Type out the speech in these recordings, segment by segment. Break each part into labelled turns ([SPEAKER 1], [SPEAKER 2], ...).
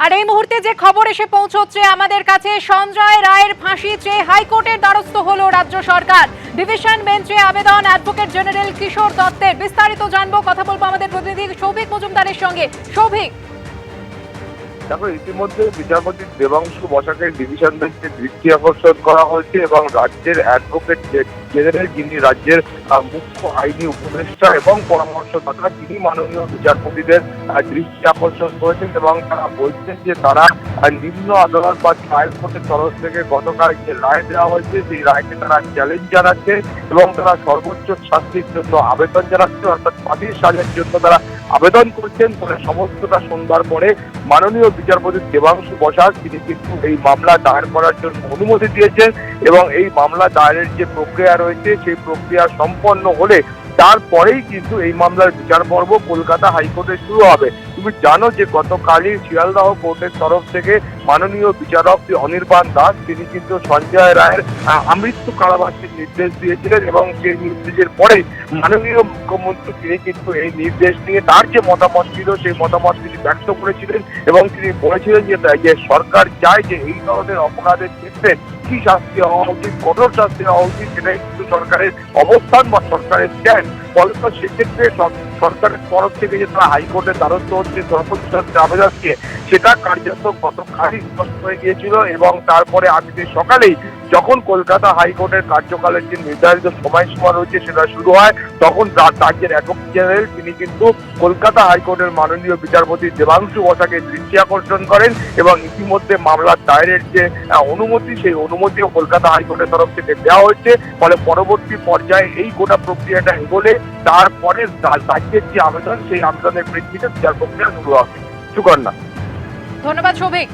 [SPEAKER 1] আর এই মুহূর্তে যে খবর এসে পৌঁছচ্ছে আমাদের কাছে, সঞ্জয় রায়ের ফাঁসি চেয়ে হাইকোর্টের দ্বারস্থ হলো রাজ্য সরকার। ডিভিশন বেঞ্চে আবেদন অ্যাডভোকেট জেনারেল কিশোর দত্তের। বিস্তারিত জানবো, কথা বলবো আমাদের প্রতিনিধি সৌভিক মজুমদারের সঙ্গে। সৌভিক,
[SPEAKER 2] দেখো, ইতিমধ্যে বিচারপতি দেবাংশু বসাকের ডিভিশন বেঞ্চে দৃষ্টি আকর্ষণ করা হয়েছে এবং রাজ্যের অ্যাডভোকেট জেনারেল, যিনি রাজ্যের মুখ্য আইনি উপদেষ্টা এবং পরামর্শদাতা, তিনি মাননীয় বিচারপতিদের দৃষ্টি আকর্ষণ করেছেন এবং তারা বলছেন যে তারা নিম্ন আদালত বা ট্রায়াল কোর্টের তরফ থেকে গতকাল যে রায় দেওয়া হয়েছে সেই রায়কে তারা চ্যালেঞ্জ জানাচ্ছে এবং তারা সর্বোচ্চ শাস্তির জন্য আবেদন জানাচ্ছে, অর্থাৎ ফাঁসির সাজার জন্য তারা আবেদন করছেন। ফলে সমস্তটা সন্ধ্যার পরে মাননীয় বিচারপতি দেবাংশু বসাক তিনি কিন্তু এই মামলা দায়ের করার জন্য অনুমতি দিয়েছেন এবং এই মামলা দায়েরের যে প্রক্রিয়া রয়েছে সেই প্রক্রিয়া সম্পন্ন হলে তারপরেই কিন্তু এই মামলার বিচার পর্ব কলকাতা হাইকোর্টে শুরু হবে। তুমি জানো যে গতকালই শিয়ালদহ কোর্টের তরফ থেকে মাননীয় বিচারক অনির্বাণ দাস তিনি কিন্তু সঞ্জয় রায়ের আমৃত্যু কারাবাসের নির্দেশ দিয়েছিলেন এবং সেই নির্দেশের পরে মাননীয় মুখ্যমন্ত্রী তিনি কিন্তু এই নির্দেশ নিয়ে তার যে মতামত ছিল সেই মতামত তিনি ব্যক্ত করেছিলেন এবং তিনি বলেছিলেন যে সরকার চায় যে এই ধরনের অপরাধের ক্ষেত্রে কি শাস্তি হওয়া উচিত, কঠোর শাস্তি হওয়া উচিত, সেটাই কিন্তু সরকারের অবস্থান বা সরকারের স্ট্যান্ড। ফলে তো সেক্ষেত্রে সরকারের তরফ থেকে যে তারা হাইকোর্টের দ্বারস্থ হচ্ছে সর্বোচ্চ শাস্তির আবেদনকে, সেটা কার্যত গতকালই স্পষ্ট হয়ে গিয়েছিল এবং তারপরে আজকে সকালেই যখন কলকাতা হাইকোর্টের কার্যকালের যে নির্ধারিত সময়সীমা রয়েছে সেটা শুরু হয়, তখন রাজ্যের অ্যাডভোকেট জেনারেল তিনি কিন্তু কলকাতা হাইকোর্টের মাননীয় বিচারপতি দেবাংশু বসাকের দৃষ্টি আকর্ষণ করেন এবং ইতিমধ্যে মামলার দায়েরের যে অনুমতি সেই অনুমতিও কলকাতা হাইকোর্টের তরফ থেকে দেওয়া হয়েছে। ফলে পরবর্তী পর্যায়ে এই গোটা প্রক্রিয়াটা এগোলে তারপরে রাজ্যের যে আবেদন সেই আবেদনের প্রেক্ষিতে বিচার প্রক্রিয়া শুরু হবে। সুকন্যা,
[SPEAKER 1] ধন্যবাদ সৌভিক।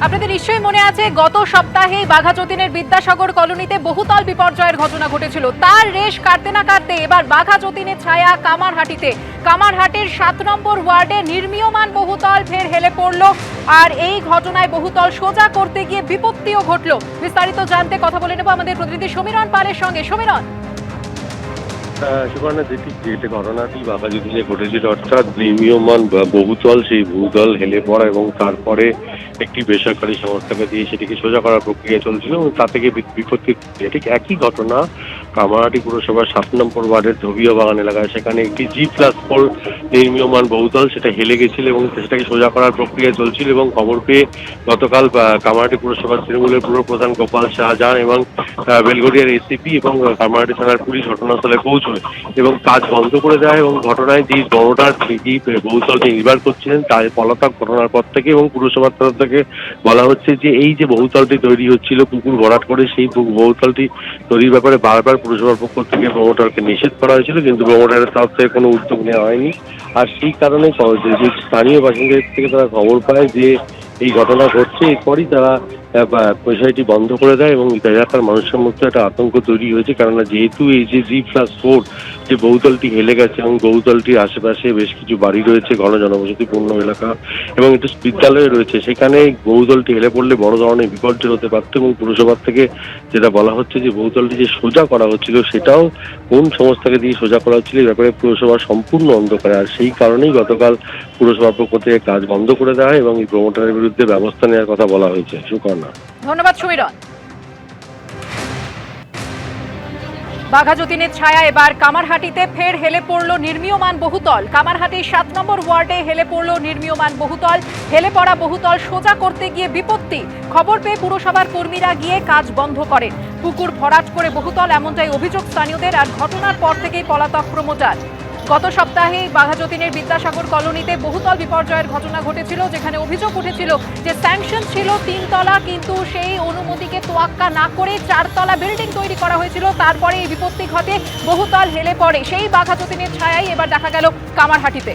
[SPEAKER 1] আপনাদের নিশ্চয়ই মনে আছে, গত সপ্তাহে বাঘাযতীনের বিদ্যাসাগর কলোনিতে বহুতল বিপর্যয়ের ঘটনা ঘটেছিল। তার রেশ কাটতে না কাটতে এবার বাঘাযতীনের ছায়া কামারহাটিতে। কামারহাটির 7 নম্বর ওয়ার্ডে নির্মীয়মান বহুতল ফের হেলে পড়ল। আর এই ঘটনায় বহুতল সোজা করতে গিয়ে বিপত্তিও ঘটল। বিস্তারিত জানতে কথা বলে নেব আমাদের প্রতিনিধি সমীরণ পালের সঙ্গে। সমীরণ,
[SPEAKER 3] সুবর্ণা, যে ঘটনাটি বাঘাযতীনে ঘটেছিল, অর্থাৎ নির্মীয়মান বহুতল, সেই বহুতল হেলে পড়া এবং তারপরে একটি বেসরকারি সংস্থাকে দিয়ে সেটিকে সোজা করার প্রক্রিয়া চলছিল এবং তা থেকে বিপত্তি, ঠিক একই ঘটনা কামারহাটি পুরসভার 7 নম্বর ওয়ার্ডের ধবিয়া বাগান এলাকায়। সেখানে একটি G+4 নির্মীয়মান বহুতল সেটা হেলে গেছিল এবং সেটাকে সোজা করার প্রক্রিয়া চলছিল এবং খবর পেয়ে গতকাল কামারহাটি পুরসভার তৃণমূলের পুর প্রধান গোপাল শাহজাহান এবং বেলগড়িয়ার এসিপি এবং কামারহাটি থানার পুলিশ ঘটনাস্থলে পৌঁছয় এবং কাজ বন্ধ করে দেয় এবং ঘটনায় যে বড়টার বহুতলটি নির্মাণ করছিলেন তার পলাতক ঘটনার পর থেকে এবং পুরসভার তরফ থেকে বলা হচ্ছে যে এই যে বহুতলটি তৈরি হচ্ছিল পুকুর ভরাট করে, সেই বহুতলটি তৈরির ব্যাপারে বারবার পুরসভার পক্ষ থেকে প্রমোটারকে নিষেধ করা হয়েছিল, কিন্তু প্রমোটারের তরফ থেকে কোনো উদ্যোগ নেওয়া হয়নি। আর সেই কারণে স্থানীয় বাসিন্দাদের থেকে তারা খবর পায় যে এই ঘটনা ঘটছে, এরপরই তারা বিষয়টি বন্ধ করে দেয় এবং এলাকার মানুষের মধ্যে একটা আতঙ্ক তৈরি হয়েছে। কেননা যেহেতু এই যে G+4 যে বহুতলটি হেলে গেছে এবং বহুতলটির আশেপাশে বেশ কিছু বাড়ি রয়েছে, ঘন জনবসতিপূর্ণ এলাকা এবং একটু বিদ্যালয় রয়েছে, সেখানে বহুতলটি হেলে পড়লে বড় ধরনের বিপর্যয় হতে পারত এবং পুরসভার থেকে যেটা বলা হচ্ছে যে বহুতলটি যে সোজা করা হচ্ছিল সেটাও কোন সংস্থাকে দিয়ে সোজা করা হচ্ছিল এই ব্যাপারে পুরসভা সম্পূর্ণ অন্ধকারে। আর সেই কারণেই গতকাল পুরসভার পক্ষ থেকে কাজ বন্ধ করে দেওয়া হয় এবং এই প্রমোটারের বিরুদ্ধে ব্যবস্থা নেওয়ার কথা বলা হয়েছে। সুকর্ণা,
[SPEAKER 1] ধন্যবাদ সমীরণ। বাঘাযতীনের ছায়া এবার কামারহাটিতে ফের হেলে পড়ল নির্মীয়মান বহুতল। কামারহাটির 7 নম্বর ওয়ার্ডে হেলে পড়ল নির্মীয়মান বহুতল। হেলে পড়া বহুতল সোজা করতে গিয়ে বিপত্তি। খবর পেয়ে পুরসভার কর্মীরা গিয়ে কাজ বন্ধ করেন। পুকুর ভরাট করে বহুতল, এমনটাই অভিযোগ স্থানীয়দের। আর ঘটনার পর থেকেই পলাতক প্রমোটার। গত সপ্তাহে বাঘাযতীনের বিদ্যাসাগর কলোনিতে বহুতল বিপর্যয়ের ঘটনা ঘটেছিল, যেখানে অভিযোগ উঠেছিল যে স্যাংশন ছিল 3 তলা, কিন্তু সেই অনুমতিকে তোয়াক্কা না করে 4 তলা বিল্ডিং তৈরি করা হয়েছিল। তারপরে এই বিপত্তি ঘটে, বহুতল হেলে পড়ে। সেই বাঘাযতীনের ছায়াই এবার দেখা গেল কামারহাটিতে।